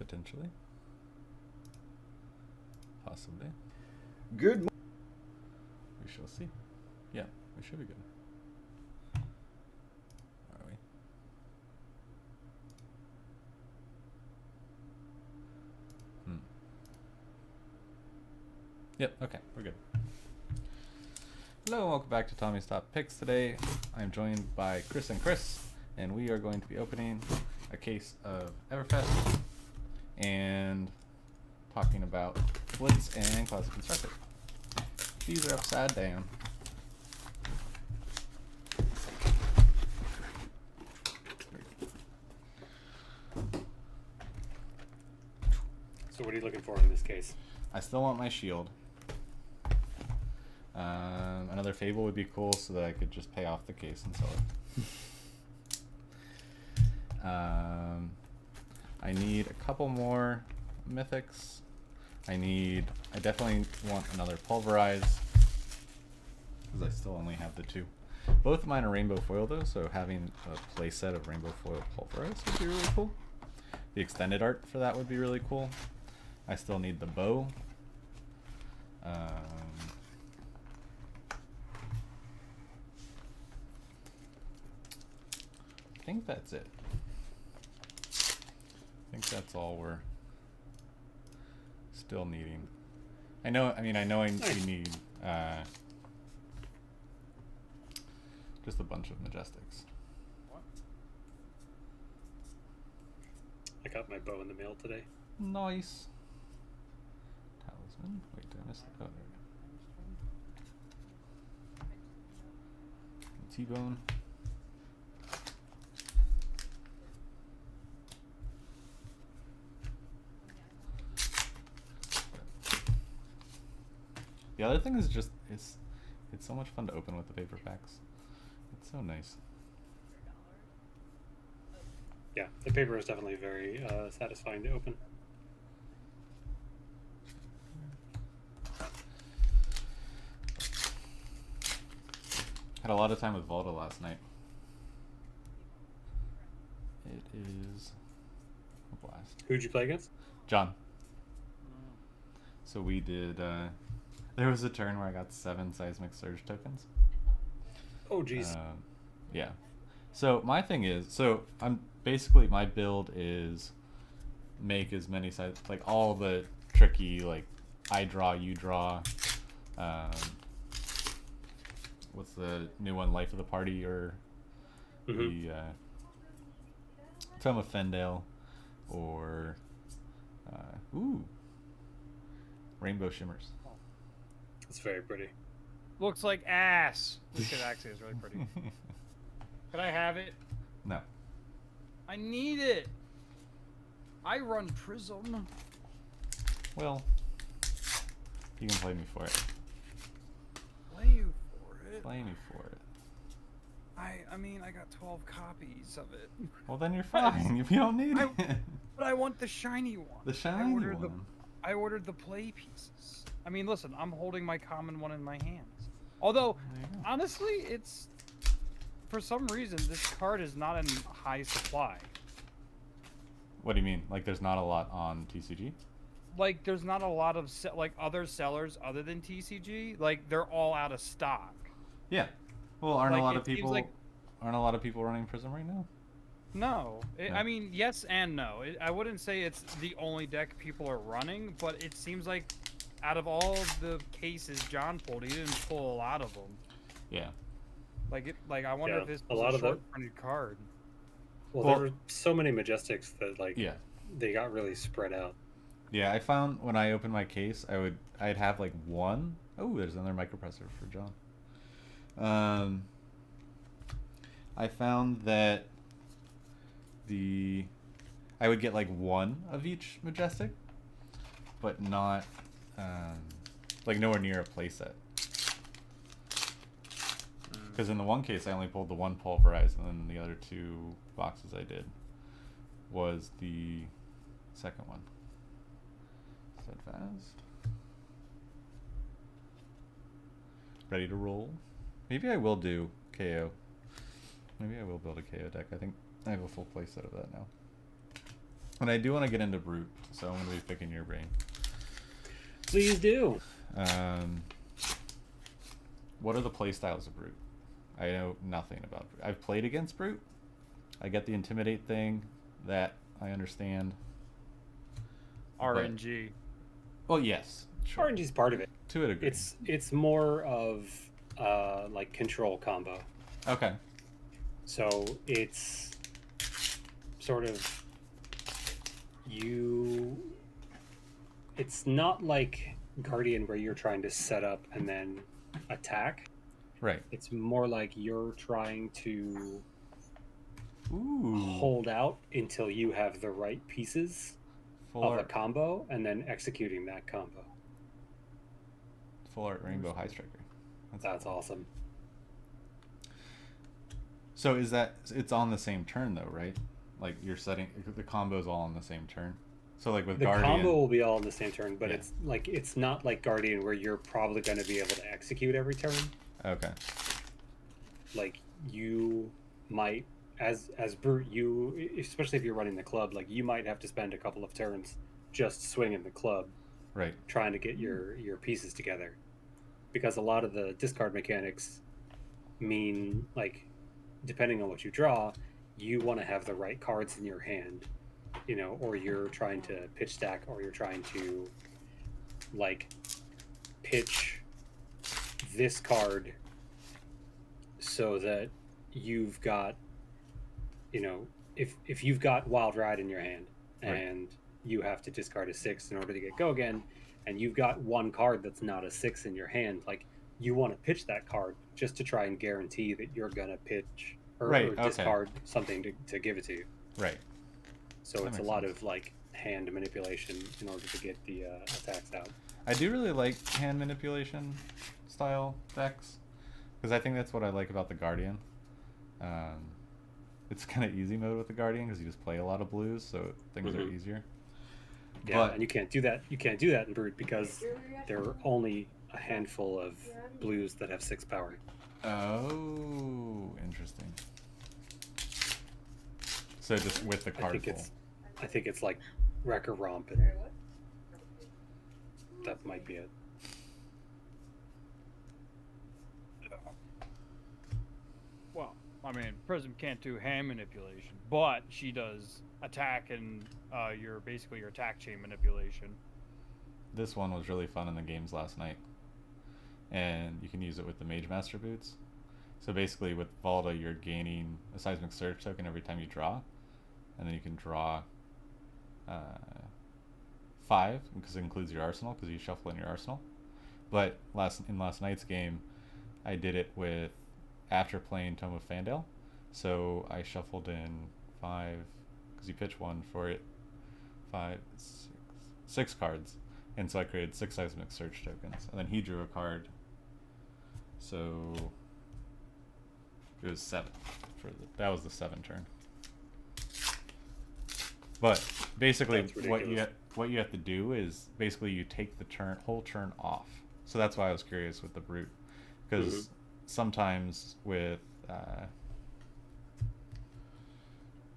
Potentially. Possibly. Good. We shall see. Yeah, we should be good. Are we? Yep, okay, we're good. Hello and welcome back to Tommy's Top Picks. Today I'm joined by Chris and Chris, and we are going to be opening a case of Everfest and talking about Blitz and Classic Constructed. These are upside down. So what are you looking for in this case? I still want my shield. Another Fable would be cool so that I could just pay off the case and sell it. I need a couple more mythics. I definitely want another Pulverize because I still only have the two. Both of mine are Rainbow Foil though, so having a playset of Rainbow Foil Pulverize would be really cool. The extended art for that would be really cool. I still need the bow. I think that's it. I think that's all we're still needing. I know we need just a bunch of Majestics. What? I got my bow in the mail today. Nice. Talisman? Wait, did I miss the... Oh, there we go. T-Bone. The other thing is just it's so much fun to open with the paper packs. It's so nice. Yeah, the paper is definitely very satisfying to open. Had a lot of time with Volta last night. It is a blast. Who'd you play against? John. So we did there was a turn where I got 7 Seismic Surge tokens. Oh geez. Yeah. So my thing is, I'm basically, my build is make as many like all the tricky, like I draw, you draw. What's the new one? Life of the Party or the Tome of Fendale or Rainbow Shimmers. It's very pretty. Looks like ass. This kid actually is really pretty. Could I have it? No. I need it. I run Prism. Well, you can play me for it. Play you for it. Play me for it. I mean, I got 12 copies of it. Well, then you're fine. If you don't need it. But I want the shiny one. The shiny one. I ordered the play pieces. I mean, listen, I'm holding my common one in my hands. Although, honestly, it's... For some reason, this card is not in high supply. What do you mean? Like, there's not a lot on TCG? Like, there's not a lot of other sellers other than TCG. Like, they're all out of stock. Yeah. Well, aren't Like, a lot it of seems people like- aren't a lot of people running Prism right now? No. No. I mean, yes and no. I wouldn't say it's the only deck people are running, but it seems like out of all of the cases John pulled, he didn't pull a lot of them. Yeah. Like I wonder if this a was lot a of them- short printed card. Well, there were so many Majestics that they got really spread out. Yeah, I found when I opened my case, I'd have like one. Oh, there's another micropressor for John. I found that I would get like one of each Majestic, but not like nowhere near a playset. Because in the one case, I only pulled the one Pulverize, and then the other 2 boxes I did was the second one. Steadfast. Ready to roll. Maybe I will do KO. Maybe I will build a KO deck. I think I have a full playset of that now. And I do want to get into Brute, so I'm going to be picking your brain. Please do. What are the playstyles of Brute? I know nothing about Brute. I've played against Brute. I get the Intimidate thing. That I understand. RNG. Well, yes. Sure. RNG's part of it. To a degree. It's more of like control combo. Okay. So it's sort of it's not like Guardian where you're trying to set up and then attack. Right. It's more like you're trying to Ooh. hold out until you have the right pieces of a combo and then executing that combo. Full art Rainbow High Striker. That's awesome. So it's on the same turn though, right? Like you're setting the combos all on the same turn. So like with Guardian, the combo will be all on the same turn, but it's not like Guardian where you're probably going to be able to execute every turn. Okay. Like you might as Brute, you especially if you're running the club, like you might have to spend a couple of turns just swinging the club, right? Trying to get your pieces together, because a lot of the discard mechanics mean like depending on what you draw, you want to have the right cards in your hand, or you're trying to pitch stack, or you're trying to like pitch this card so that you've got, if you've got Wild Ride in your hand and you have to discard a 6 in order to get Go Again, and you've got one card that's not a 6 in your hand, like you want to pitch that card just to try and guarantee that you're gonna pitch or discard something to give it to you. Right. So it's a lot of like hand manipulation in order to get the attacks out. I do really like hand manipulation style decks because I think that's what I like about the Guardian. It's kind of easy mode with the Guardian because you just play a lot of blues, so things are easier. Yeah, and you can't do that. You can't do that in Brute because there are only a handful of blues that have 6 power. Oh, interesting. So just with the card pool. I think it's like Wreck or Romp, and that might be it. Well, I mean, Prism can't do hand manipulation, but she does attack and your attack chain manipulation. This one was really fun in the games last night, and you can use it with the Mage Master boots. So basically, with Valda, you're gaining a Seismic Surge token every time you draw, and then you can draw 5 because it includes your arsenal because you shuffle in your arsenal. But in last night's game, I did it with after playing Tome of Fandale, so I shuffled in 5 because you pitch 1 for it, 6 cards, and so I created 6 Seismic Surge tokens, and then he drew a card, so it was 7 that was the 7 turn. But basically, what you have to do is basically you take the whole turn off. So that's why I was curious with the Brute, because sometimes with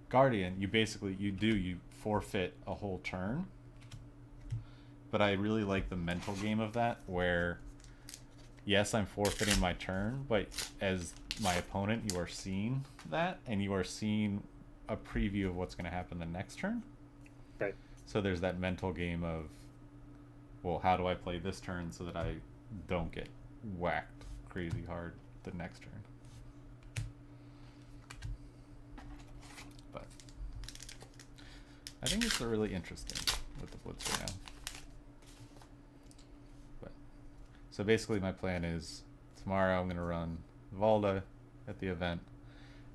Guardian, you forfeit a whole turn. But I really like the mental game of that, where yes, I'm forfeiting my turn, but as my opponent, you are seeing that, and you are seeing a preview of what's going to happen the next turn. Right. So there's that mental game of, well, how do I play this turn so that I don't get whacked crazy hard the next turn? But I think it's really interesting with the Blitz right now. But so basically my plan is tomorrow I'm going to run Valda at the event,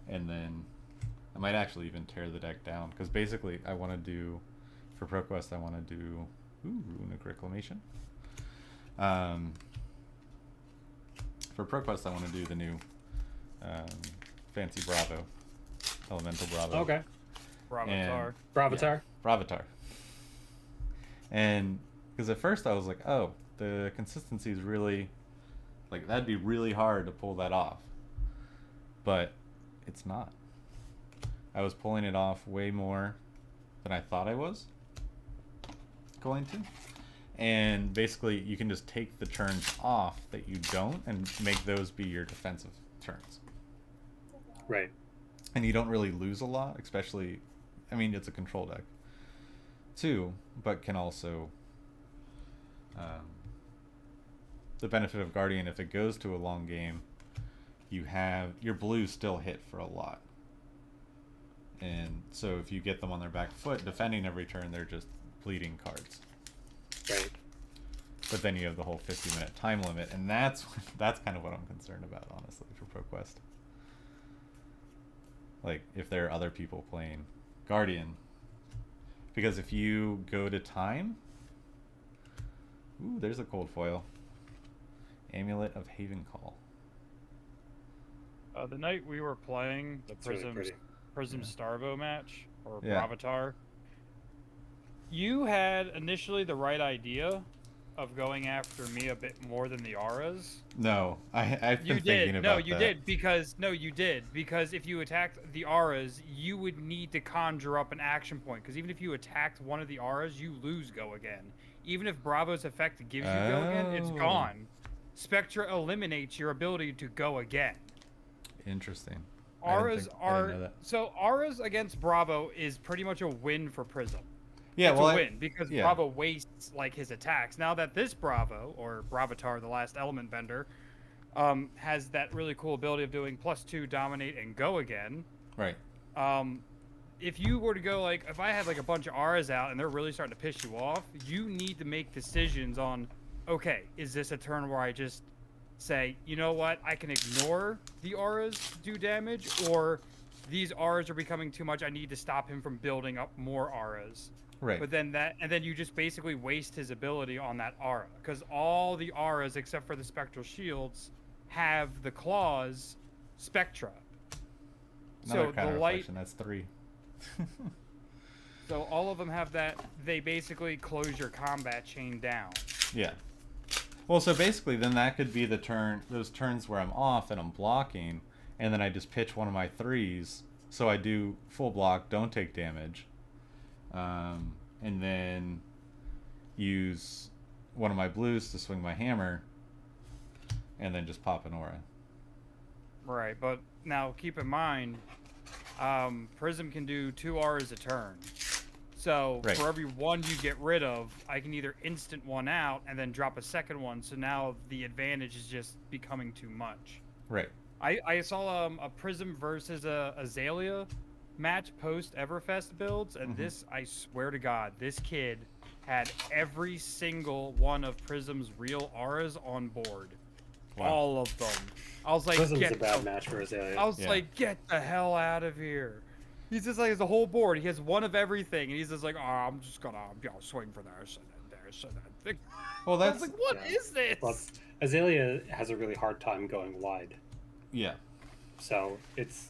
and then I might actually even tear the deck down, because basically I want to do, for ProQuest, I want to do Runic Reclamation. For ProQuest, I want to do the new Fancy Bravo, Elemental Bravo. Okay. Bravatar. And because at first I was like, oh, the consistency is really, like, that'd be really hard to pull that off. But it's not. I was pulling it off way more than I thought I was going to. And basically, you can just take the turns off that you don't and make those be your defensive turns. Right. And you don't really lose a lot, especially, I mean, it's a control deck too, but can also, the benefit of Guardian, if it goes to a long game, you have, your blues still hit for a lot. And so if you get them on their back foot, defending every turn, they're just bleeding cards. Right. But then you have the whole 50-minute time limit, and that's kind of what I'm concerned about, honestly, for ProQuest. Like, if there are other people playing Guardian. Because if you go to time... Ooh, there's a cold foil. Amulet of Haven Call. The night we were playing the It's really pretty. Prism Yeah. Starvo match, or Yeah. Bravatar, you had initially the right idea of going after me a bit more than the auras. No, I've You been thinking did. about No, that. you did because if you attacked the auras, you would need to conjure up an action point. Because even if you attacked one of the auras, you lose go again. Even if Bravo's effect gives you go again, it's Oh. gone. Spectra eliminates your ability to go again. Interesting. Auras I didn't know that. so auras against Bravo is pretty much a win for Prism. Yeah, It's well, a win because yeah. Bravo wastes like his attacks. Now that this Bravo or Bravatar, the last element bender, has that really cool ability of doing +2 dominate and go again. Right. If you were to go like, if I had like a bunch of auras out and they're really starting to piss you off, you need to make decisions on, okay, is this a turn where I just say, you know what, I can ignore the auras do damage, or these auras are becoming too much, I need to stop him from building up more auras. Right. But then you just basically waste his ability on that aura, because all the auras except for the spectral shields have the claws Spectra. Another So the counter light, reflection, that's 3. so all of them have that. They basically close your combat chain down. Yeah. Well, so basically, then that could be the turn. Those turns where I'm off and I'm blocking, and then I just pitch one of my 3s, so I do full block, don't take damage, and then use one of my blues to swing my hammer, and then just pop an aura. Right, but now keep in mind, Prism can do 2 auras a turn. So Right. for every one you get rid of, I can either instant one out and then drop a second one. So now the advantage is just becoming too much. Right. I saw a Prism versus a Azalea match post Everfest builds, and this, I swear to God, this kid had every single one of Prism's real auras on board. Wow. All of them. I was like, Prism's get a bad the- match for Azalea. I was Yeah. like, get the hell out of here. He's just like, it's a whole board. He has one of everything, and he's just like, oh, I'm just gonna swing for this and then this and then. Well, I that's was like, what Yeah. is this? Well, Azalea has a really hard time going wide, yeah. so it's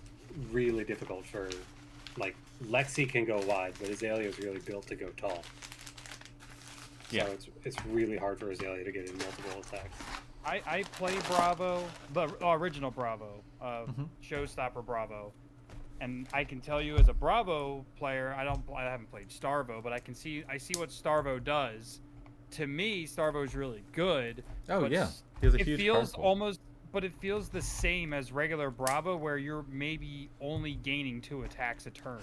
really difficult for, like, Lexi can go wide, but Azalea is really built to go tall. Yeah. So it's really hard for Azalea to get in multiple attacks. I play Bravo, the original Bravo, Showstopper Bravo, and I can tell you as a Bravo player, I haven't played Starvo, but I see what Starvo does. To me, Starvo is really good. Oh, but yeah. He has a it huge feels card pool. almost, but it feels the same as regular Bravo, where you're maybe only gaining 2 attacks a turn.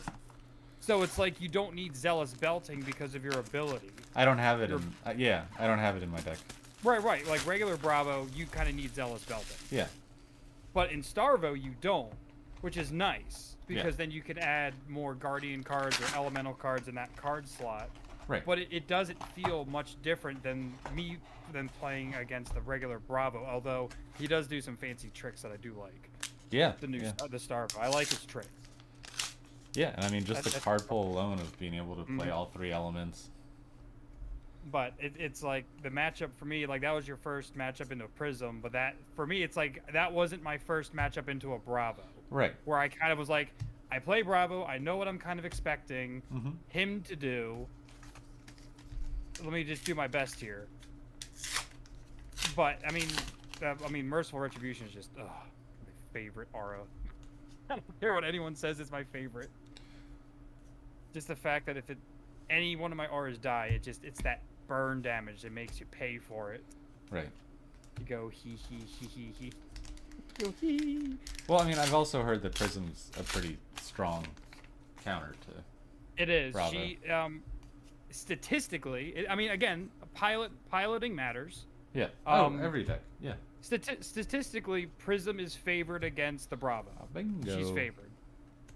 So it's like you don't need Zealous Belting because of your ability. I don't have it in. Yeah, I don't have it in my deck. Right. Like regular Bravo, you kind of need Zealous Belting. Yeah. But in Starvo, you don't, which is nice because Yeah. then you could add more Guardian cards or Elemental cards in that card slot. Right. But it doesn't feel much different than playing against the regular Bravo. Although he does do some fancy tricks that I do like. Yeah. The new Yeah. the Starvo, I like his tricks. Yeah, and I mean, just the That's- card pull alone of being able to play Mhm. all 3 elements. But it's like the matchup for me, like that was your first matchup into a Prism, but that for me, it's like that wasn't my first matchup into a Bravo. Right. Where I kind of was like, I play Bravo, I know what I'm kind of expecting him to do. Let me just do my best here. But I mean, Merciful Retribution is just my favorite aura. I don't care what anyone says, it's my favorite. Just the fact that if any one of my auras die, it's that burn damage that makes you pay for it. Right. You go he he. Go he. Well, I mean, I've also heard that Prism's a pretty strong counter to. It is. Bravo. She statistically, I mean, again, piloting matters. Yeah. Every deck. Yeah. Statistically, Prism is favored against the Bravo. Bingo. She's favored.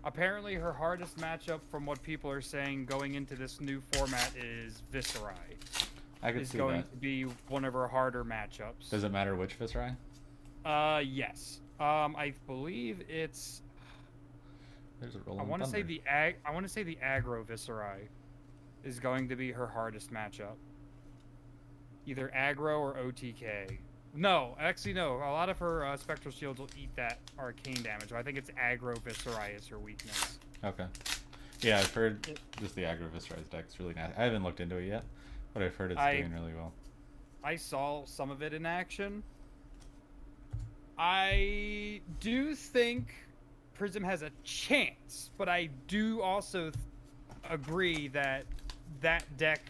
Apparently, her hardest matchup, from what people are saying going into this new format, is Viserai. I could Is see going that. to be one of her harder matchups. Does it matter which Viserai? Yes. I believe it's. There's a rolling I want to say thunder. I want to say the aggro Viserai is going to be her hardest matchup. Either aggro or OTK. No, actually no. A lot of her spectral shields will eat that arcane damage. I think it's aggro Viserai is her weakness. Okay. Yeah, I've heard just the aggro Viserai's deck's really nice. I haven't looked into it yet, but I've heard it's doing really well. I saw some of it in action. I do think Prism has a chance, but I do also agree that deck,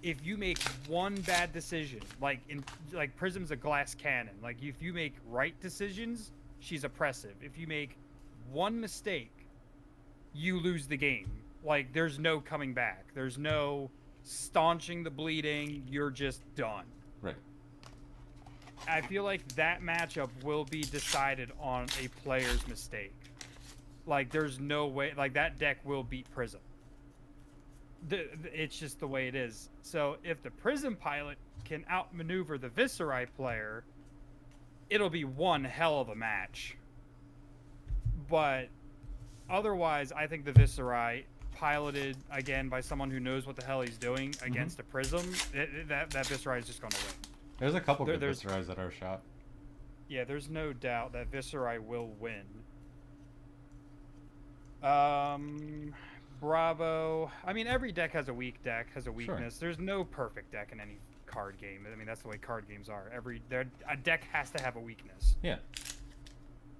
if you make one bad decision, like Prism's a glass cannon, like if you make right decisions, she's oppressive. If you make one mistake, you lose the game. Like there's no coming back. There's no staunching the bleeding. You're just done. Right. I feel like that matchup will be decided on a player's mistake. Like, there's no way... Like, that deck will beat Prism. It's just the way it is. So, if the Prism pilot can outmaneuver the Viserai player, it'll be one hell of a match. But, otherwise, I think the Viserai, piloted, again, by someone who knows what the hell he's doing against a Prism, that Viserai is just going to win. There's a couple good there's- Viserais that are shot. Yeah, there's no doubt that Viserai will win. Bravo. I mean, every deck has a weak deck, has a weakness. There's no perfect deck in any card game. I mean, that's the way card games are. A deck has to have a weakness. Yeah.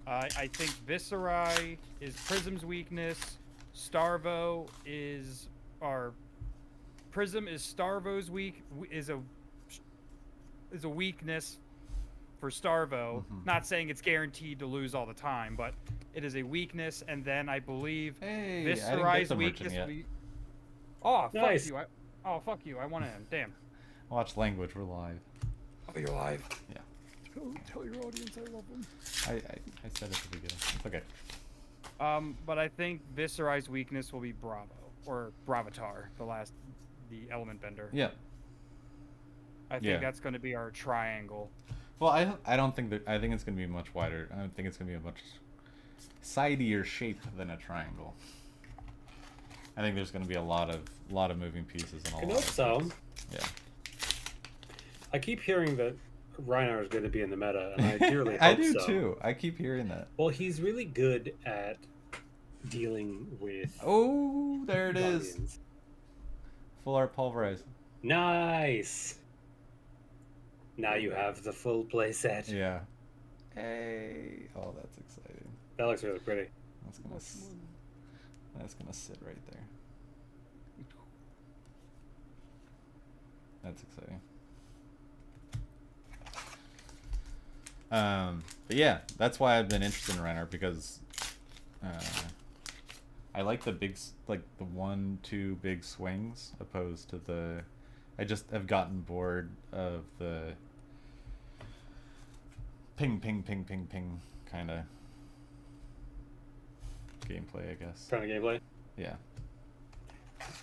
I think Viserai is Prism's weakness. Starvo is Prism is Starvo's is a weakness for Starvo. Not saying it's guaranteed to lose all the time, but it is a weakness. And then I believe Hey, I didn't get Viserai's the merchant weakness. yet. Oh, Nice. fuck you! Fuck you! I want him. Damn. Watch language. We're live. Oh, you're live. Yeah. Tell your audience I love them. I said at the beginning. It's okay. But I think Viserai's weakness will be Bravo or Bravatar, the element bender. Yeah. I think that's going to be our triangle. Well, I don't think that. I think it's gonna be much wider. I don't think it's gonna be a much sidier shape than a triangle. I think there's gonna be a lot of moving pieces and a I lot. hope so. Yeah. I keep hearing that Reinar is going to be in the meta, and I dearly hope I do so. too. I keep hearing that. Well, he's really good at dealing with Oh, there it is. guardians. Full art pulverize. Nice. Now you have the full play set. Yeah. Hey. Oh, that's exciting. That looks really pretty. That's gonna sit right there. That's exciting. But yeah, that's why I've been interested in Renner, because I like the the 1-2 big swings opposed to the. I just have gotten bored of the ping ping ping ping ping kind of gameplay, I guess. Kind of gameplay. Yeah.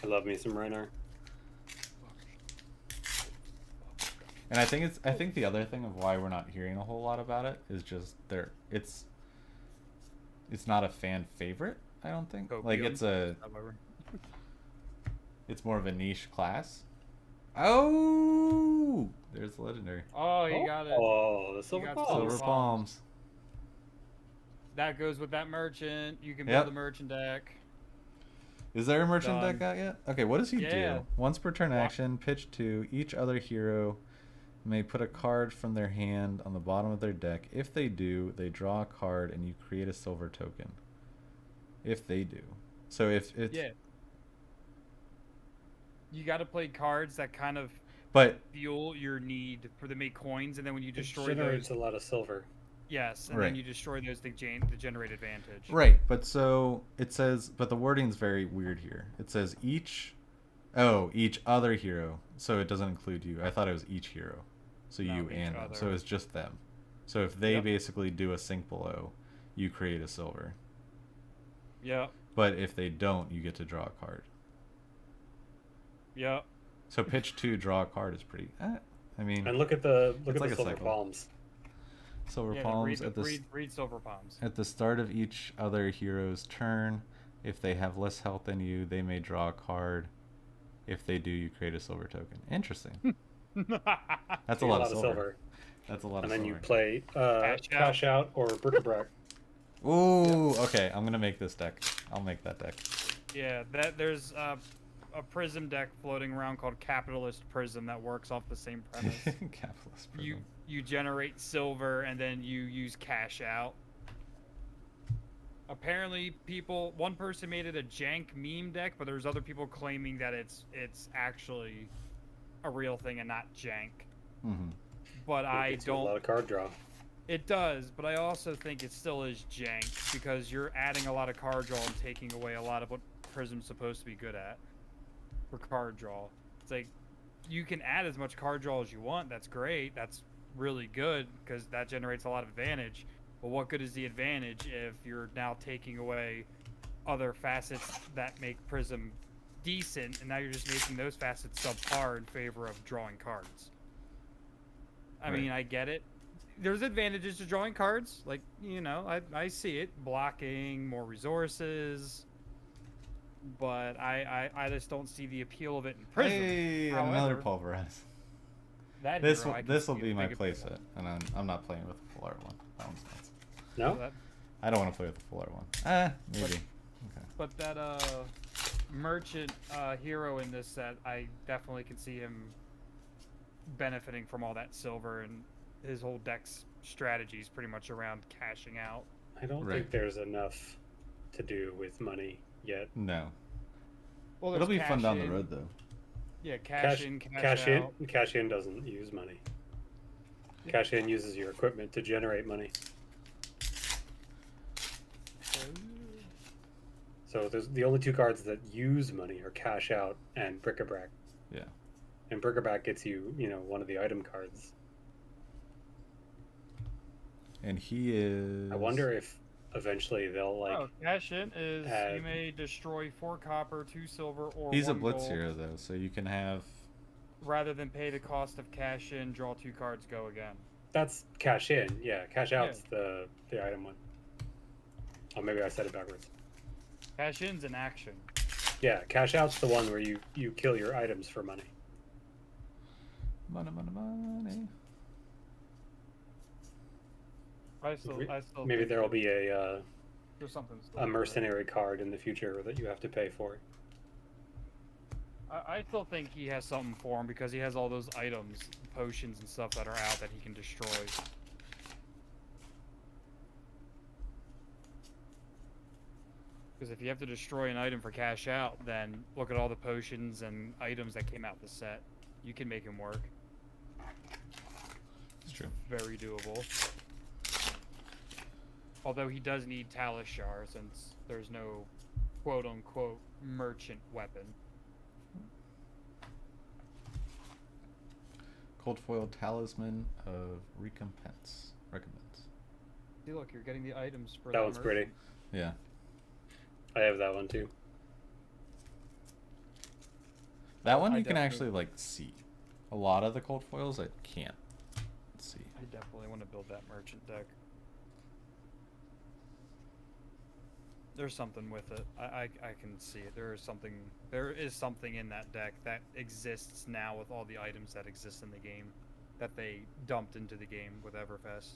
I love me some Reinar. And I think the other thing of why we're not hearing a whole lot about it is just it's not a fan favorite, I don't think. Like it's more of a niche class. Oh, there's the legendary. Oh, you got it. Oh, the silver got the palms. Silver palms. That goes with that merchant. You can Yep. build a merchant deck. Is there a merchant Done. deck out yet? Okay, what does he Yeah. do? Once per turn action, pitch 2. Each other hero may put a card from their hand on the bottom of their deck. If they do, they draw a card and you create a silver token. If they do. So if it's Yeah. You got to play cards that kind of but fuel your need for to make coins, and then when you It destroy generates those, a lot of silver. yes, and Right. then you destroy those, they generate advantage. right, but so it says, but the wording's very weird here. It says each other hero. So it doesn't include you. I thought it was each hero. So No, you each and them. other. So it's just them. So if they Yep. basically do a sink below, you create a silver. Yeah, But if they don't, you get to draw a card. yeah. So pitch 2, draw a card is pretty. I mean, And look at the like a silver cycle. palms. silver Yeah, palms read Silver Palms. at the start of each other hero's turn. If they have less health than you, they may draw a card. If they do, you create a silver token. Interesting. That's See a lot of silver. silver. That's a lot And of then silver. you play Cash cash out or bric-a-brac. Ooh, okay. I'm gonna make this deck. I'll make that deck. Yeah, there's a prism deck floating around called Capitalist Prism that works off the same premise. Capitalist you prism. you generate silver and then you use cash out. Apparently, one person made it a jank meme deck, but there's other people claiming that it's actually a real thing and not jank. Mm-hmm. It But I gets you a don't. lot of card draw. It does, but I also think it still is jank because you're adding a lot of card draw and taking away a lot of what Prism's supposed to be good at for card draw. It's like you can add as much card draw as you want. That's great. That's really good because that generates a lot of advantage. But what good is the advantage if you're now taking away other facets that make Prism decent, and now you're just making those facets subpar in favor of drawing cards? I Right. mean, I get it. There's advantages to drawing cards. Like, I see it. Blocking, more resources. But I just don't see the appeal of it in Prism. Hey, and However, another pulverize. That This hero, will I can this will see be a my big appeal. playset, and I'm not playing with the full art one. That one's nuts. No? That- I don't want to play with the full art one. Maybe. Okay. But that merchant hero in this set, I definitely can see him benefiting from all that silver, and his whole deck's strategy is pretty much around cashing out. I don't Right. think there's enough to do with money yet. No. Well, It'll there's be fun cash down the in. road though. Yeah, cash in, cash out. in. Cash in doesn't use money. Cash in uses your equipment to generate money. So there's the only two cards that use money are cash out and bric-a-brac. Yeah. And bric-a-brac gets you, one of the item cards. And he is. I wonder if eventually they'll Oh, cash in is add- you may destroy 4 copper, 2 silver, or He's a 1 blitz gold. hero though, so you can have. Rather than pay the cost of cash in, draw 2 cards, go again. That's cash in. Yeah, cash out's the item one. Oh, maybe I said it backwards. Cash in's an action. Yeah, cash out's the one where you kill your items for money. Money. I still Maybe think there'll be a there's something. a mercenary card in the future that you have to pay for. I still think he has something for him because he has all those items, potions and stuff that are out that he can destroy. Because if you have to destroy an item for cash out, then look at all the potions and items that came out the set. You can make him work. It's true. Very doable. Although he does need Talishar since there's no quote-unquote merchant weapon. Cold foil talisman of recompense. Recommends. See, look, you're getting the items for That the one's pretty. merchant. Yeah. I have that one too. That one I you can definitely- actually see. A lot of the cold foils I can't see. I definitely want to build that merchant deck. There's something with it. I can see it. There is something in that deck that exists now with all the items that exist in the game that they dumped into the game with Everfest.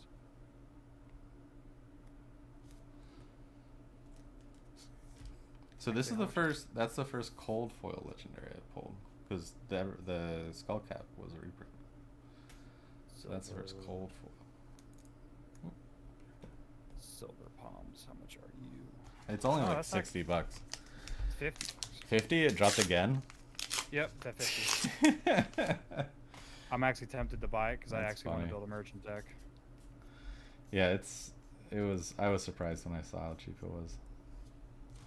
So this is Actually, the how much first. That's the first cold foil legendary I pulled because the skull cap was a reprint. So that's the first cold foil. Silver palms. How much are you? It's only Oh, like that's not- $60. 50. 50? It dropped again? Yep, it's at 50. I'm actually tempted to buy it because I That's actually want funny. to build a merchant deck. Yeah, I was surprised when I saw how cheap it was.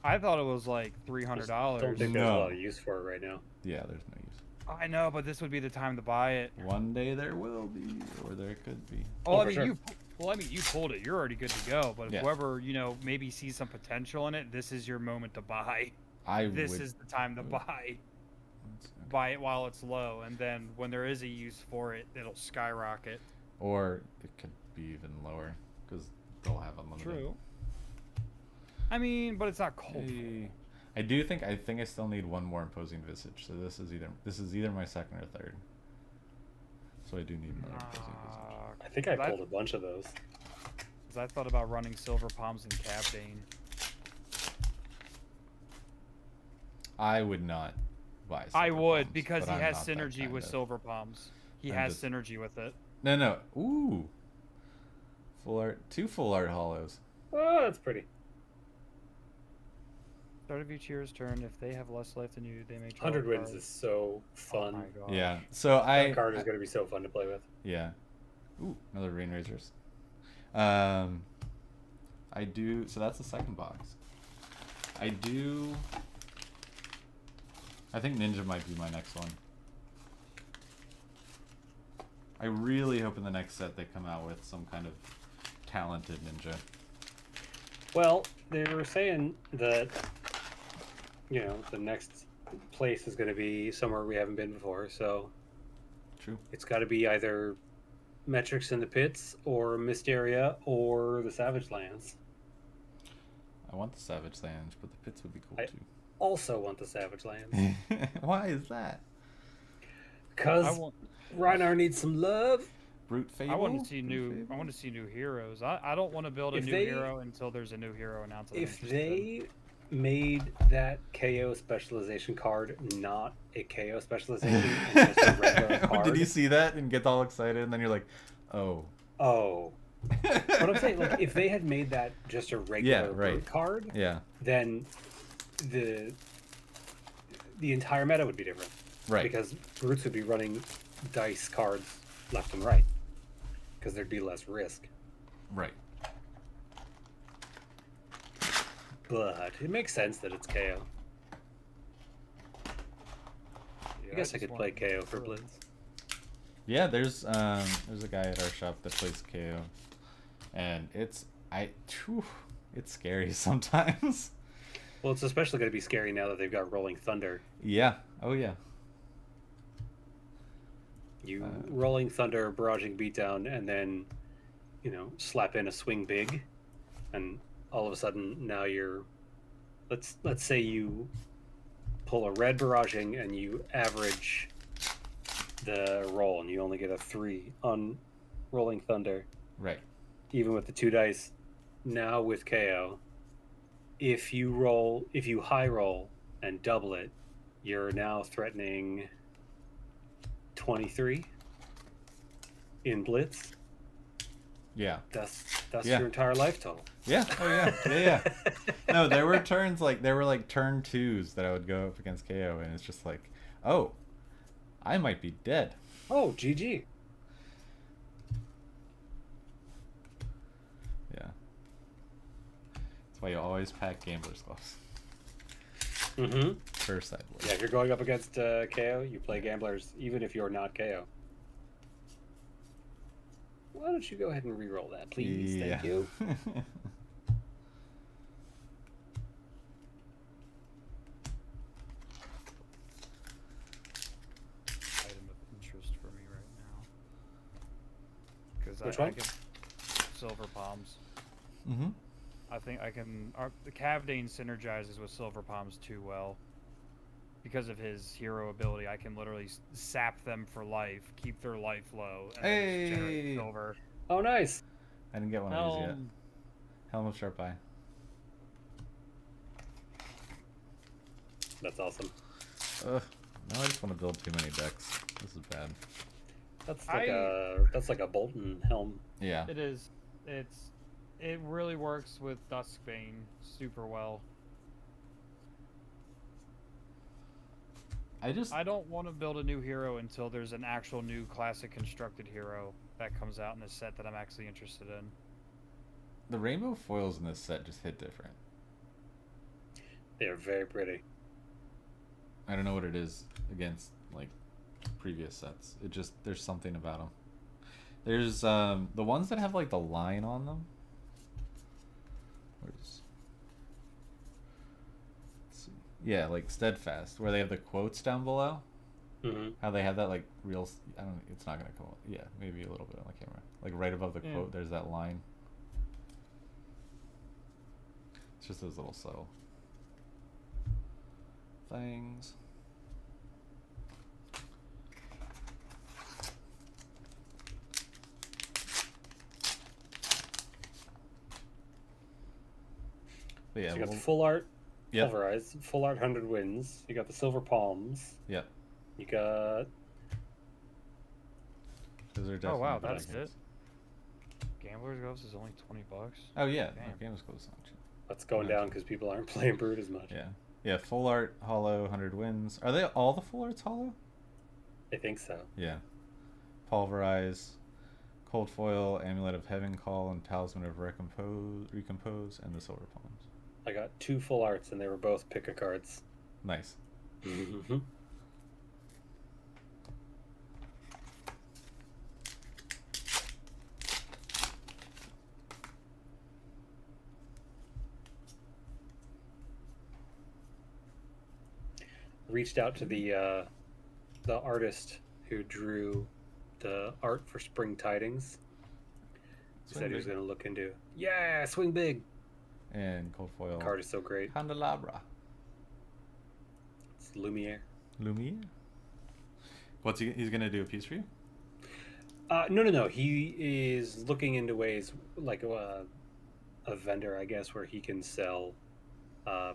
I thought it was like $300. Don't think there's a No. lot of use for it right now. Yeah, there's no use. I know, but this would be the time to buy it. One day there will be, or there could be. Well, Oh, I for mean, sure. you pulled it. You're already good to go. But if Yeah. whoever maybe sees some potential in it, this is your moment to buy. This would. is the time to buy. Buy it while it's low, and then when there is a use for it, it'll skyrocket. Or it could be even lower, because they'll have unlimited. True. I mean, but it's not cold. Hey. I think I still need one more imposing visage. So this is either my second or third. So I do need another imposing visage. I think I pulled a bunch of those. Because I thought about running Silver Palms and Cavdane. I would not buy. I Silver would Palms, because but he I'm has not that synergy kind with of- Silver Palms. He I'm has just- synergy with it. No. Ooh. Full art. 2 full art hollows. Oh, that's pretty. Start of each hero's turn. If they have less life than you, they may draw 100 a wins card. is so Oh fun. my gosh. Yeah. So That card is going to be so fun to play with. Yeah. Ooh, another Rain Razors. I do. So that's the second box. I think Ninja might be my next one. I really hope in the next set they come out with some kind of talented Ninja. Well, they were saying that, the next place is going to be somewhere we haven't been before, so True. it's got to be either Metrics in the Pits or Mysteria or the Savage Lands. I want the Savage Lands, but the pits would be cool I- Also want the Savage Lands. too. Why is that? Because Rhinar needs some love. Brute Fable? I want to see Brute new. Fable? I want to see new heroes. I don't want to build a If new they- hero until there's a new hero announced. that I'm If interested in. they made that KO specialization card not a KO specialization and just a regular card. Did you see that and get all excited and then you're like, oh. Oh. What I'm saying, like, if they had made that just a regular right. brute card, Yeah. then the entire meta would be different. Right. Because brutes would be running dice cards left and right. Because there'd be less risk. Right. But it makes sense that it's KO. Yeah, I guess I just could want play to KO make for sure. Blitz. Yeah, there's a guy at our shop that plays KO, and it's scary sometimes. Well, it's especially going to be scary now that they've got Rolling Thunder. Yeah. Oh yeah. You Rolling Thunder, barraging beatdown, and then, slap in a swing big, and all of a sudden now you're, let's say you pull a red barraging and you average the roll, and you only get a 3 on Rolling Thunder, Right. even with the 2 dice. Now with KO, if you high roll and double it, you're now threatening 23 in Blitz. Yeah. That's Yeah. your entire life total. Yeah. Oh yeah. Yeah. No, there were turn 2s that I would go up against KO, and it's just like, oh, I might be dead. Oh, GG. Yeah. That's why you always pack gambler's gloves Mm-hmm. for sideboard. Yeah, if you're going up against KO, you play gamblers even if you're not KO. Why don't you go ahead and re-roll that, please? Thank you. Item of interest for me right now. Because Which I one? can Silver Palms. Mm-hmm. I think I can. The Cavdane synergizes with Silver Palms too well. Because of his hero ability, I can literally sap them for life, keep their life low, and then just generate Hey! silver. Oh, nice. I didn't get one of these yet. Helm of Sharp Eye. That's awesome. Ugh. Now I just want to build too many decks. This is bad. That's like a Bolton helm. Yeah. It is. It really works with Duskbane super well. I don't want to build a new hero until there's an actual new classic constructed hero that comes out in a set that I'm actually interested in. The rainbow foils in this set just hit different. They are very pretty. I don't know what it is against like previous sets. It just there's something about them. There's the ones that have like the line on them. Let's see. Yeah, like Steadfast, where they have the quotes down below. Mm-hmm. How they have that like real. I don't. It's not gonna come. Yeah, maybe a little bit on the camera. Like right above the quote, there's that line. It's just those little subtle things. But yeah, So you got the full art, Yep. pulverized, full art 100 wins. You got the silver palms. Yep. You got Those are Oh definitely wow, better that's games. it. Gambler's Ghost is only $20. Oh yeah, Damn. no, game was close on. that's going down because people aren't playing Brood as much. Yeah, yeah. Full art hollow 100 wins. Are they all the full arts hollow? I think so. Yeah. Pulverize, cold foil, amulet of heaven call, and talisman of recompose, and the silver palms. I got 2 full arts and they were both pick a cards. Nice. Mm-hmm. Reached out to the artist who drew the art for Spring Tidings. He Swing said he was big. going to look into. Yeah, swing big. And cold foil. Card is so great. Candelabra. It's Lumiere. Lumiere. What's he's gonna do a piece for you? No. He is looking into ways like a vendor, I guess, where he can sell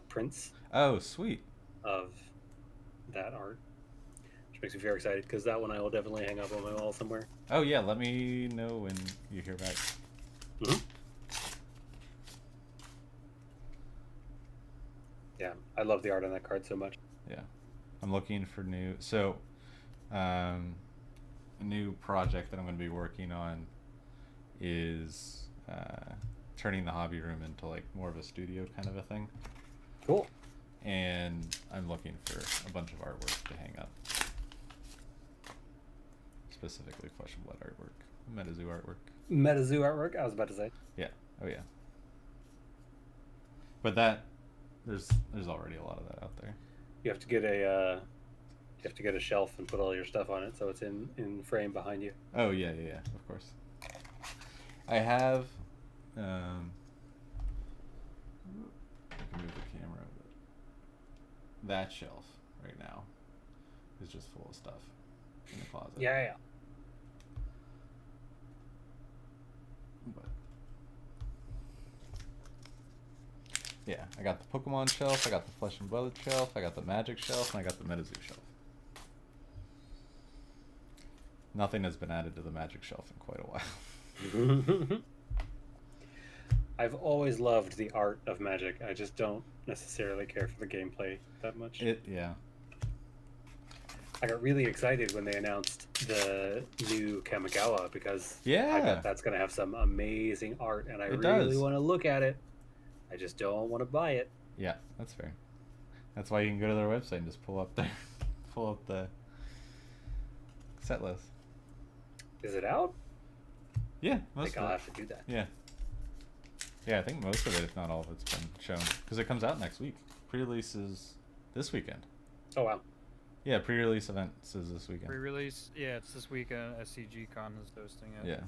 prints Oh, sweet. of that art, which makes me very excited because that one I will definitely hang up on my wall somewhere. Oh yeah, let me know when you hear back. Mm-hmm. Yeah, I love the art on that card so much. Yeah, I'm looking for new. So, a new project that I'm going to be working on is turning the hobby room into like more of a studio kind of a thing. Cool. And I'm looking for a bunch of artwork to hang up. Specifically Flesh and Blood artwork, MetaZoo artwork. MetaZoo artwork, I was about to say. Yeah. Oh yeah. But that there's already a lot of that out there. You have to get a shelf and put all your stuff on it so it's in frame behind you. Oh yeah, of course. I have I can move the camera, but that shelf right now is just full of stuff in the closet. Yeah. But yeah, I got the Pokemon shelf, I got the Flesh and Blood shelf, I got the Magic shelf, and I got the MetaZoo shelf. Nothing has been added to the Magic shelf in quite a while. I've always loved the art of Magic. I just don't necessarily care for the gameplay that much. Yeah. I got really excited when they announced the new Kamigawa because I Yeah. bet that's going to have some amazing art, and I It really does. want to look at it. I just don't want to buy it. Yeah, that's fair. That's why you can go to their website and just pull up the set list. Is it out? Yeah, I most think I'll of it. have to do that. Yeah. Yeah, I think most of it, if not all of it's been shown. Because it comes out next week. Pre-release is this weekend. Oh, wow. Yeah, pre-release events is this weekend. Pre-release, yeah, it's this week. SCG Con is hosting it. Yeah.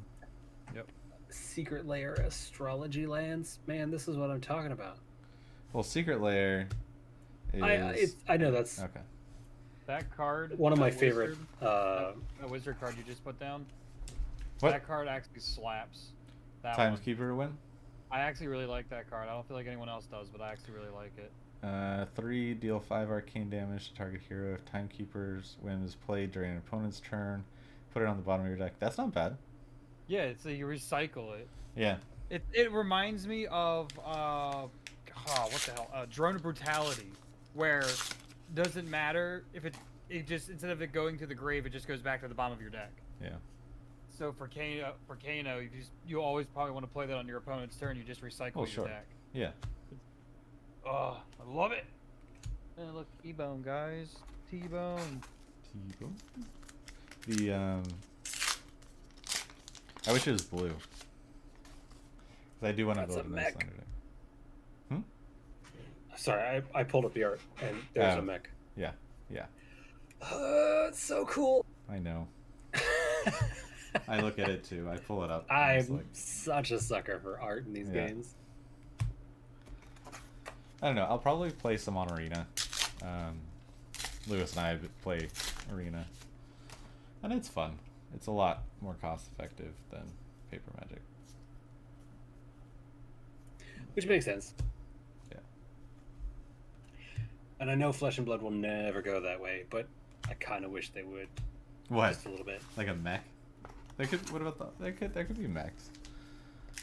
Yep. Secret Layer Astrology Lands? Man, this is what I'm talking about. Well, Secret Lair is... I know that's Okay. That card. one of my that favorite. Wizard, that wizard card you just put down. What? That card actually slaps. That one. Timekeeper win? I actually really like that card. I don't feel like anyone else does, but I actually really like it. 3, deal 5 arcane damage to target hero. If Timekeeper's win is played during an opponent's turn, put it on the bottom of your deck. That's not bad. Yeah, it's you recycle it. Yeah. It reminds me of what the hell? Drone of Brutality, where doesn't matter if it just instead of it going to the grave, it just goes back to the bottom of your deck. Yeah. So for Kano, you always probably want to play that on your opponent's turn. You just recycle your sure. deck. Yeah. Oh, I love it. And look, T-Bone, guys. T-Bone. T-bone. The I wish it was blue. 'Cause I do want to That's build a a nice mech. Thunder deck. Sorry, I pulled up the art and there's Oh. a mech. Yeah. Yeah. It's so cool. I know. I look at it too. I pull it up. and I'm it's like, such a sucker for art in these Yeah. games. I don't know. I'll probably play some on Arena. Lewis and I play Arena, and it's fun. It's a lot more cost effective than Paper Magic. Which makes sense. Yeah. And I know Flesh and Blood will never go that way, but I kind of wish they would. What? Just a little bit. Like a mech? They could. What about the? There could be mechs.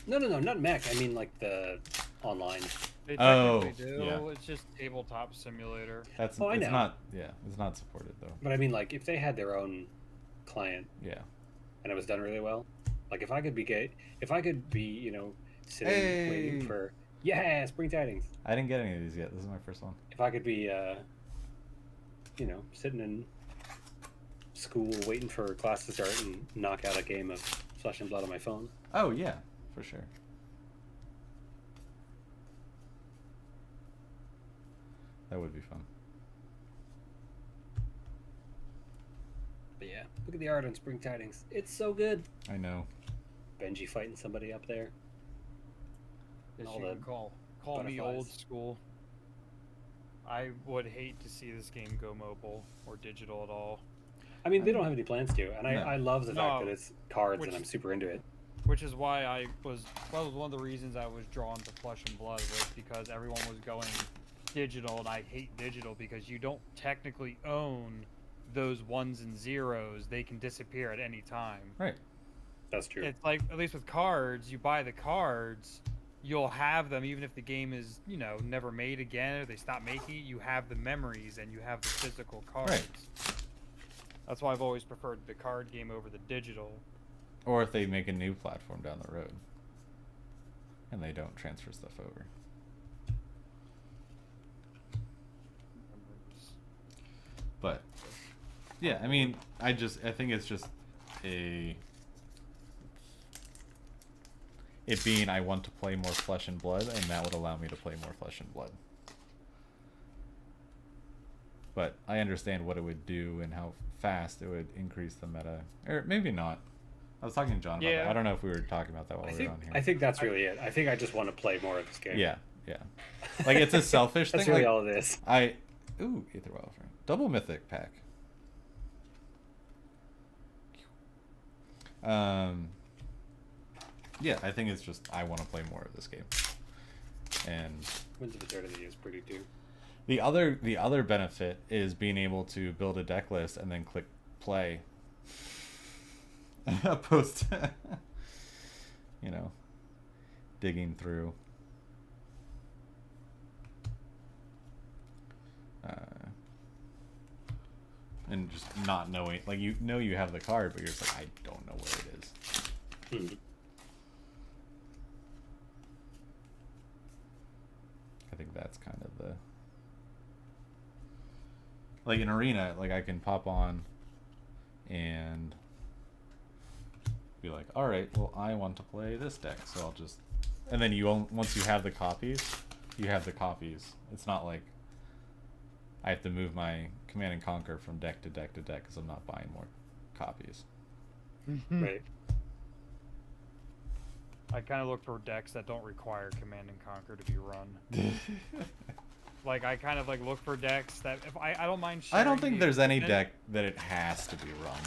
No, not mech. I mean like the online. They Oh, technically do. yeah. It's just tabletop simulator. That's. Oh, I it's know. not. Yeah, it's not supported though. But I mean like if they had their own client Yeah. and it was done really well. Like if I could be sitting waiting Hey! for spring tidings. I didn't get any of these yet. This is my first one. If I could be sitting in school waiting for class to start and knock out a game of Flesh and Blood on my phone. Oh yeah, for sure. That would be fun. But yeah, look at the art on Spring Tidings. It's so good. I know. Benji fighting somebody up there. Yes, all you the can call me butterflies. old school. I would hate to see this game go mobile or digital at all. I mean, they don't have any plans to, and No. I love the fact No. that it's cards Which- and I'm super into it. Which is why one of the reasons I was drawn to Flesh and Blood was because everyone was going digital, and I hate digital because you don't technically own those ones and zeros. They can disappear at any time. Right. That's true. It's like, at least with cards, you buy the cards, you'll have them even if the game is, never made again or they stop making it. You have the memories and you have the physical cards. That's why I've always preferred the card game over the digital. Or if they make a new platform down the road, and they don't transfer stuff over. But yeah, I mean, I think it's just it being I want to play more Flesh and Blood, and that would allow me to play more Flesh and Blood. But I understand what it would do and how fast it would increase the meta, or maybe not. I was talking to John about that. Yeah. I don't know if we were talking about that while we were on here. I think that's really it. I think I just want to play more of this game. Yeah. Like it's a selfish That's thing. really Like, all it is. Ooh, Aether Wildfire. Double Mythic pack. Yeah, I think it's just I want to play more of this game. And Winds of Eternity is pretty too. the other benefit is being able to build a deck list and then click play. Opposed to digging through. And just not knowing, like you have the card, but you're just like, I don't know where it is. Hmm. I think that's kind of the, like in Arena, like I can pop on and be like, all right, well I want to play this deck, so I'll just, and then once you have the copies, you have the copies. It's not like I have to move my Command and Conquer from deck to deck to deck because I'm not buying more copies. Right. I kind of look for decks that don't require Command and Conquer to be run. Like I kind of like look for decks that if I don't mind. I don't sharing think the there's any opinion. deck that it has to be run.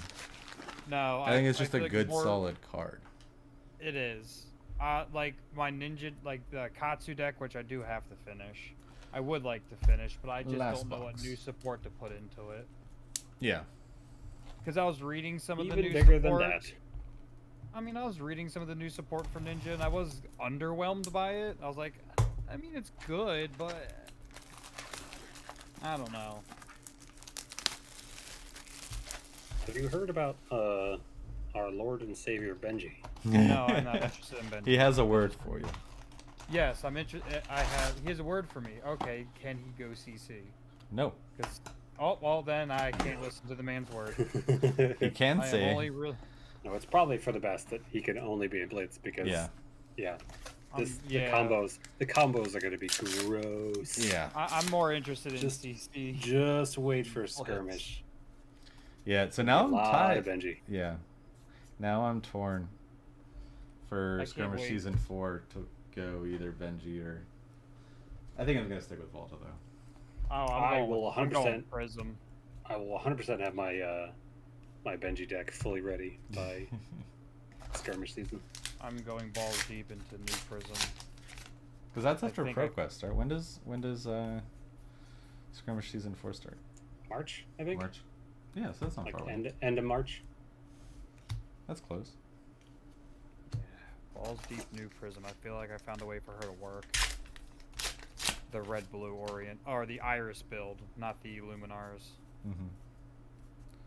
No, I think it's just feel a like good more- solid card. It is. Like my ninja, like the Katsu deck, which I do have to finish. I would like to finish, but I just Last don't know what box. new support to put into it. Yeah. Because I was reading some of the Even new bigger support. than that. I mean, I was reading some of the new support for Ninja, and I was underwhelmed by it. I was like, I mean, it's good, but I don't know. Have you heard about our Lord and Savior Benji? No, I'm not interested in Benji. He has a word for you. Yes, I'm interested. He has a word for me. Okay, can he go CC? No. Because, oh, well, then I can't listen to the man's word. He can I am say. only really. No, it's probably for the best that he can only be in Blitz because Yeah. yeah, Yeah. the combos are gonna be gross. Yeah. I'm more interested in Just- CC. Just wait for Blitz. skirmish. Yeah. So A now I'm lot tied. of Benji. Yeah. Now I'm torn for I can't skirmish wait. season 4 to go either Benji or. I think I'm gonna stick with Volta though. Oh, I I'm will going 100%. Prism. I will 100% have my my Benji deck fully ready by skirmish season. I'm going balls deep into New Prism. Because that's I after think I- ProQuest start. When does skirmish season 4 start? March, I think. March. Yeah, so that's not Like far away. end of March. That's close. Balls deep New Prism. I feel like I found a way for her to work. The red blue Orient or the Iris build, not the Luminars. Mm-hmm.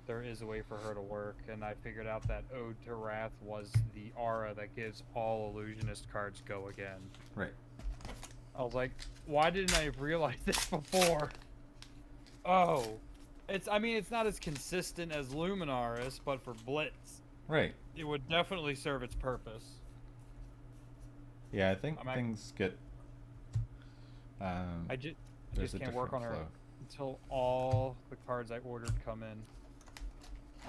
There is a way for her to work, and I figured out that Ode to Wrath was the aura that gives all illusionist cards go again. Right. I was like, why didn't I realize this before? Oh, I mean, it's not as consistent as Luminaris, but for Blitz, Right. it would definitely serve its purpose. Yeah, I think I'm act- things get. I just there's a can't work on different her flow. until all the cards I ordered come in.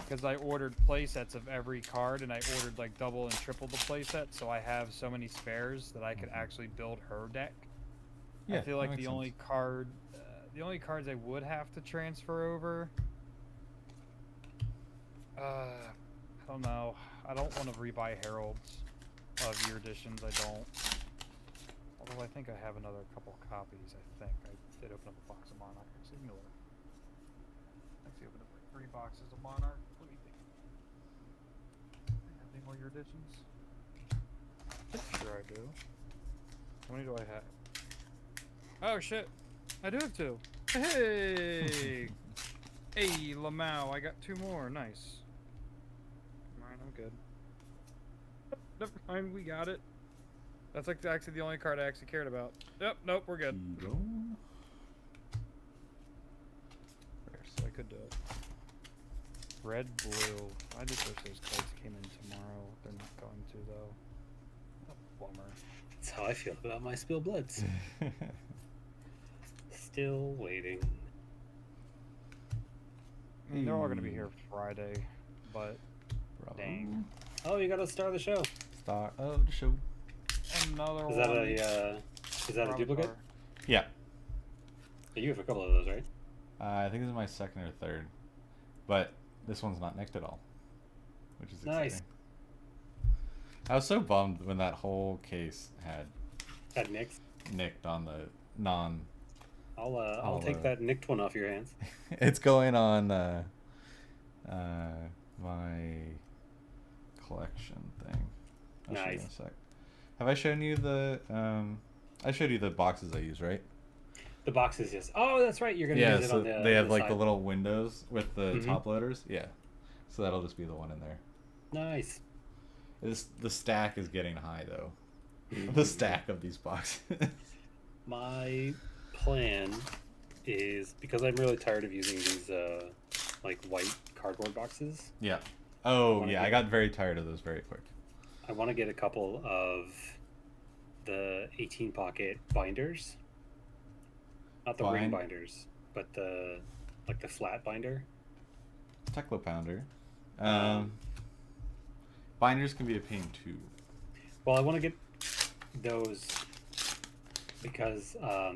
Because I ordered playsets of every card, and I ordered like double and triple the playset, so I have so many spares that I could actually build her deck. Yeah, I feel that like makes the only cards I would have to transfer over. I don't know. I don't want to rebuy Heralds of year editions. I don't. Although I think I have another couple copies. I think I did open up a box of Monarchs. Ignore it. I actually opened up like 3 boxes of Monarch. What do you think? Do I have any more year editions? Pretty sure I do. How many do I have? Oh shit! I do have 2. Hey! Hey, Lamau, I got 2 more. Nice. Never mind, I'm good. Never mind, we got it. That's like actually the only card I actually cared about. Yep, nope, we're good. Hero? So I could do it. Red, blue. I just wish those cards came in tomorrow. They're not going to though. Bummer. That's how I feel about my Spill Bloods. Still waiting. I mean, they're all gonna be here Friday, but Bravo. Dang. Oh, you got to star the show. Star of the show. another Is one. that a duplicate? Ravitar. Yeah. Yeah, you have a couple of those, right? I think this is my second or third. But this one's not nicked at all. Which is exciting. Nice. I was so bummed when that whole case had At Nick's. nicked on the non. I'll take that nicked one off your hands. It's going on my collection thing. I'll show you in Nice. a sec. Have I shown you the I showed you the boxes I use, right? The boxes, yes. Oh, that's right. You're gonna Yeah, use it so on the. they have the like side. the little windows with the Mhm. top loaders. Yeah. So that'll just be the one in there. Nice. The stack is getting high though. The stack of these boxes. My plan is because I'm really tired of using these like white cardboard boxes. Yeah. Oh wanna yeah, I get- got very tired of those very quick. I want to get a couple of the 18 pocket binders. Not the ring Bind- binders, but the flat binder. Teclo Pounder. Binders can be a pain too. Well, I want to get those because I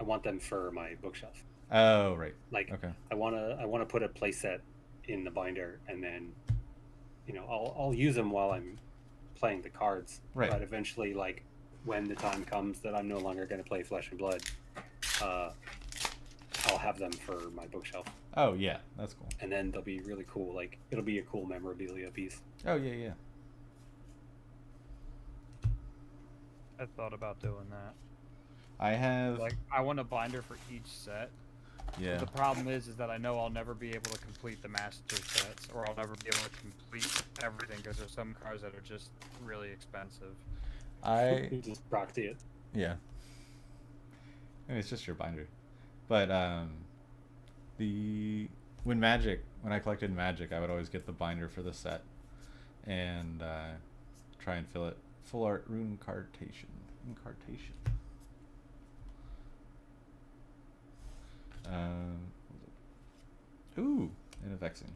want them for my bookshelf. Oh right. Like Okay. I want to put a playset in the binder, and then I'll use them while I'm playing the cards. Right. But eventually, like when the time comes that I'm no longer going to play Flesh and Blood, I'll have them for my bookshelf, Oh yeah, that's cool. and then they'll be really cool. Like it'll be a cool memorabilia piece. Oh yeah, yeah. I thought about doing that. I have Like, I want a binder for each set, Yeah. The problem is that I know I'll never be able to complete the master sets, or I'll never be able to complete everything because there's some cards that are just really expensive. You just proxy it. Yeah. I mean, it's just your binder. But when I collected Magic, I would always get the binder for the set and try and fill it. Full art rune incartation. Ooh, and a vexing.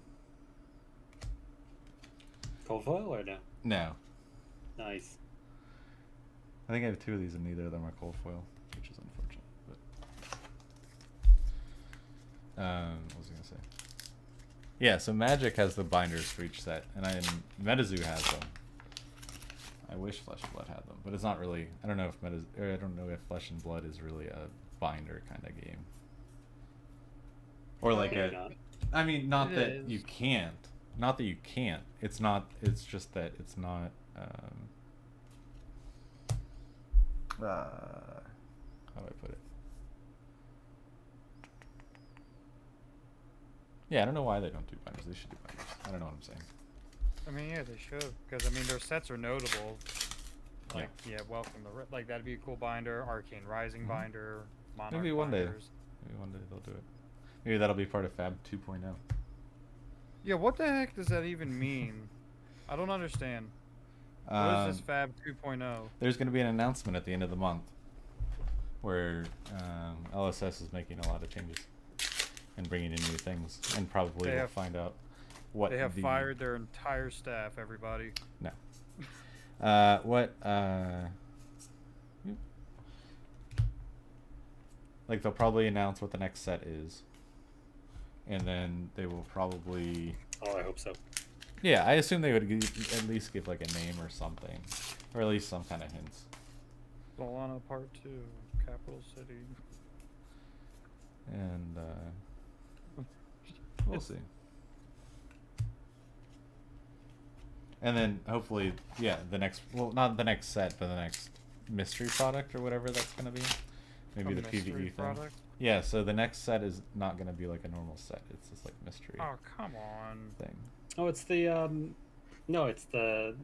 Cold foil or no? No. Nice. I think I have 2 of these and neither of them are cold foil, which is unfortunate. But what was I gonna say? Yeah, so Magic has the binders for each set, and MetaZoo has them. I wish Flesh and Blood had them, but it's not really. I don't know if Flesh and Blood is really a binder kind of game, or like Maybe not. I mean, not It that is. you can't. Not that you can't. It's not. It's just that it's not. How do I put it? Yeah, I don't know why they don't do binders. They should do binders. I don't know what I'm saying. I mean, yeah, they should, because I mean, their sets are notable. Like, yeah, Welcome to like that'd be a cool binder. Arcane Rising Mhm. binder. Monarch Maybe one day. binders. Maybe one day they'll do it. Maybe that'll be part of Fab 2.0. Yeah, what the heck does that even mean? I don't understand. What is this Fab 2.0? There's going to be an announcement at the end of the month where LSS is making a lot of changes and bringing in new things, and probably we'll find out what They have fired their entire staff, everybody. No. Like they'll probably announce what the next set is, and then they will probably. Oh, I hope so. Yeah, I assume they would at least give like a name or something, or at least some kind of hints. Solana Part 2, Capital City. And we'll see. And then hopefully, yeah, not the next set, but the next mystery product or whatever that's gonna be. Maybe the PvE thing. Product? Yeah, so the next set is not gonna be like a normal set. It's this like mystery Oh, come on. thing. Oh, it's the no, it's the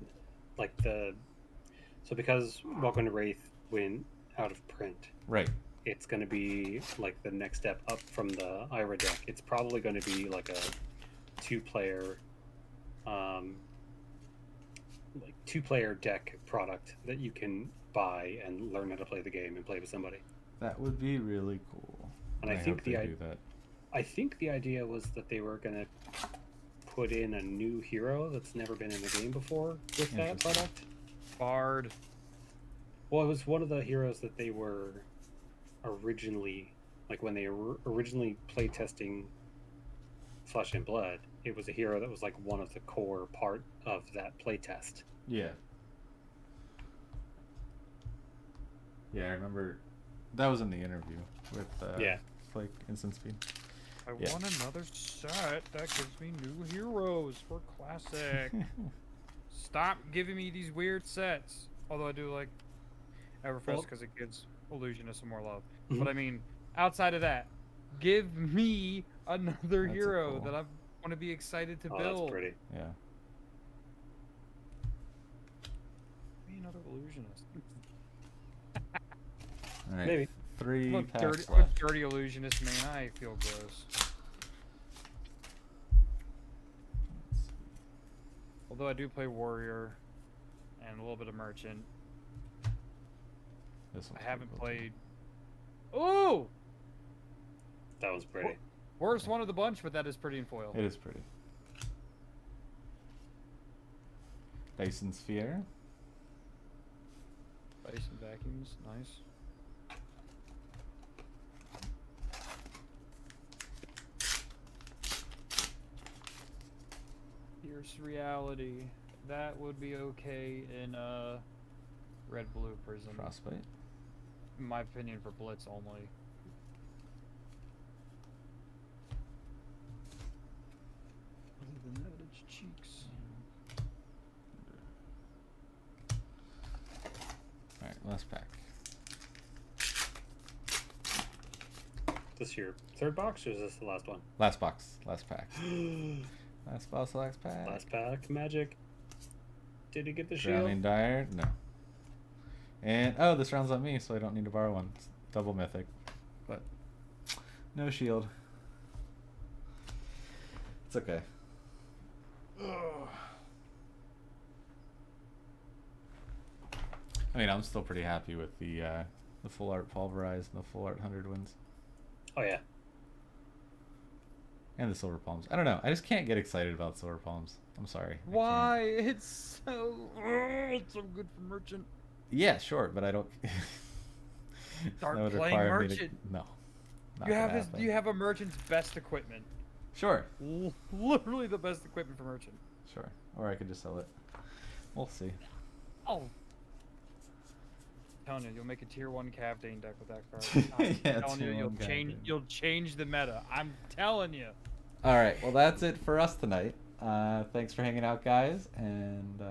so because Welcome to Wraith went out of print, Right. it's going to be like the next step up from the Ira deck. It's probably going to be like a two-player deck product that you can buy and learn how to play the game and play with somebody. That would be really cool. And I think hope they do that. I think the idea was that they were going to put in a new hero that's never been in the game before with that Interesting. product. Bard. Well, it was one of the heroes that they were originally, like when they were originally playtesting Flesh and Blood, it was a hero that was like one of the core part of that playtest. Yeah. Yeah, I remember that was in the interview with Yeah. like Instant Speed. I Yeah. want another set that gives me new heroes for Classic. Stop giving me these weird sets. Although I do like Everfest Well- because it gives Illusionists some more love. Mhm. But I mean, outside of that, give me another That's a hero cool- that I want to be excited to Oh, build. that's pretty. Yeah. Give me another Illusionist. All right. Maybe. 3 I'm packs a left. dirty Illusionist, man. I feel gross. Let's see. Although I do play Warrior and a little bit of Merchant. This one's I haven't pretty played. Ooh! That was pretty. Worst one of the bunch, but that is pretty in foil. cool. It is pretty. Dyson Sphere. Dyson vacuums, nice. Fierce Reality. That would be okay in Red Blue Prism. Frostbite. In my opinion, for Blitz only. Other than that, it's cheeks. Alright, last pack. This your third box, or is this the last one? Last box, last pack. Last box, last pack. Last pack, magic. Did he get the shield? Drowning Dire, no. And oh, this round's on me, so I don't need to borrow one. It's double mythic, but no shield. It's okay. I mean, I'm still pretty happy with the full art pulverize and the full art 100 wins. Oh yeah. And the silver palms. I don't know. I just can't get excited about silver palms. I'm sorry. I Why? It's so good for merchant. Yeah, sure, but I don't. Start that would playing require me merchant. No. Not You gonna have happen. you have a merchant's best equipment. Sure. Literally the best equipment for merchant. Sure. Or I could just sell it. We'll see. Oh. Telling you, you'll make a tier 1 Cavdane deck with that card. I'm Yeah, telling you, tier you'll 1 change. Cavdane. You'll change the meta. I'm telling you. All right. Well, that's it for us tonight. Thanks for hanging out, guys, and